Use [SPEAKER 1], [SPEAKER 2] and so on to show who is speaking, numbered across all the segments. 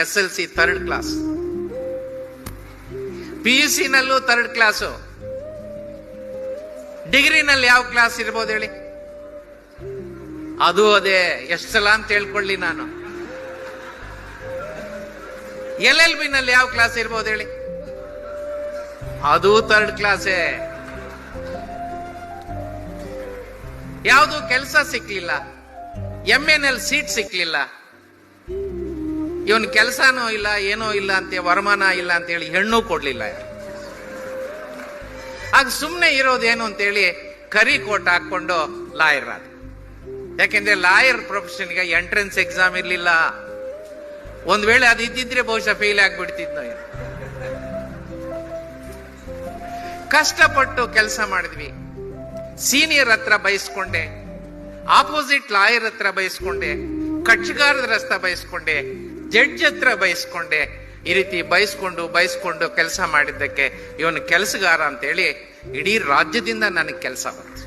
[SPEAKER 1] SLC 3rd class, PUC ನಲ್ಲೂ 3rd class, ಡಿಗ್ರಿನಲ್ಲಿ ಯಾವ class ಇರ್ಬೋದು ಹೇಳಿ? ಅದು ಅದೇ. ಎಷ್ಟು ಸಲ ಅಂತ ಹೇಳ್ಕೊಳ್ಳಿ ನಾನು. LLB ನಲ್ಲಿ ಯಾವ ಕ್ಲಾಸ್ ಇರ್ಬೋದು ಹೇಳಿ? ಅದು 3rd ಕ್ಲಾಸೇ. ಯಾವುದು ಕೆಲಸ ಸಿಕ್ಲಿಲ್ಲ, MA ನಲ್ಲಿ ಸೀಟ್ ಸಿಕ್ಲಿಲ್ಲ, ಇವನ್ ಕೆಲಸನೂ ಇಲ್ಲ ಏನೋ ಇಲ್ಲ ಅಂತ, ವರಮಾನ ಇಲ್ಲ ಅಂತ ಹೇಳಿ ಹೆಣ್ಣು ಕೊಡ್ಲಿಲ್ಲ. ಆಗ ಸುಮ್ಮನೆ ಇರೋದೇನು ಅಂತೇಳಿ ಕರಿ ಕೋಟ್ ಹಾಕೊಂಡು ಲಾಯರ್ ಆದ. ಯಾಕೆಂದ್ರೆ ಲಾಯರ್ ಪ್ರೊಫೆಷನ್ಗೆ ಎಂಟ್ರೆನ್ಸ್ ಎಕ್ಸಾಮ್ ಇರ್ಲಿಲ್ಲ. ಒಂದ್ ವೇಳೆ ಅದು ಇದ್ದಿದ್ರೆ ಬಹುಶಃ ಫೇಲ್ ಆಗ್ಬಿಡ್ತಿದ್ನೋ. ಕಷ್ಟಪಟ್ಟು ಕೆಲಸ ಮಾಡಿದ್ವಿ. ಸೀನಿಯರ್ ಹತ್ರ ಬಯಸ್ಕೊಂಡೆ, ಆಪೋಸಿಟ್ ಲಾಯರ್ ಹತ್ರ ಬಯಸ್ಕೊಂಡೆ, ಕಕ್ಷಗಾರರ ಹತ್ರ ಬಯಸ್ಕೊಂಡೆ, ಜಡ್ಜ್ ಹತ್ರ ಬಯಸ್ಕೊಂಡೆ. ಈ ರೀತಿ ಬಯಸ್ಕೊಂಡು ಕೆಲಸ ಮಾಡಿದ್ದಕ್ಕೆ ಇವನು ಕೆಲಸಗಾರ ಅಂತ ಹೇಳಿ ಇಡೀ ರಾಜ್ಯದಿಂದ ನನಗೆ ಕೆಲಸ ಬಂತು.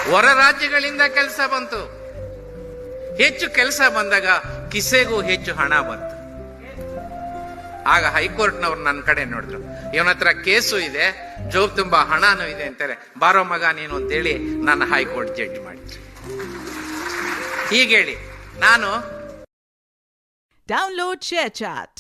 [SPEAKER 1] ಹೊರ ರಾಜ್ಯಗಳಿಂದ ಕೆಲಸ ಬಂತು. ಹೆಚ್ಚು ಕೆಲಸ ಬಂದಾಗ ಕಿಸೆಗೂ ಹೆಚ್ಚು ಹಣ ಬಂತು. ಆಗ ಹೈಕೋರ್ಟ್ನವ್ರು ನನ್ನ ಕಡೆ ನೋಡಿದ್ರು, ಇವನ ಹತ್ರ ಕೇಸು ಇದೆ, ಜೋಬ್ ತುಂಬಾ ಹಣನೂ ಇದೆ ಅಂತಾರೆ, ಬಾರೋ ಮಗ ನೀನು ಅಂತೇಳಿ ನನ್ನ ಹೈಕೋರ್ಟ್ ಜಡ್ಜ್ ಮಾಡಿದ್ರು. ಹೀಗೇಳಿ ನಾನು
[SPEAKER 2] Download ShareChat.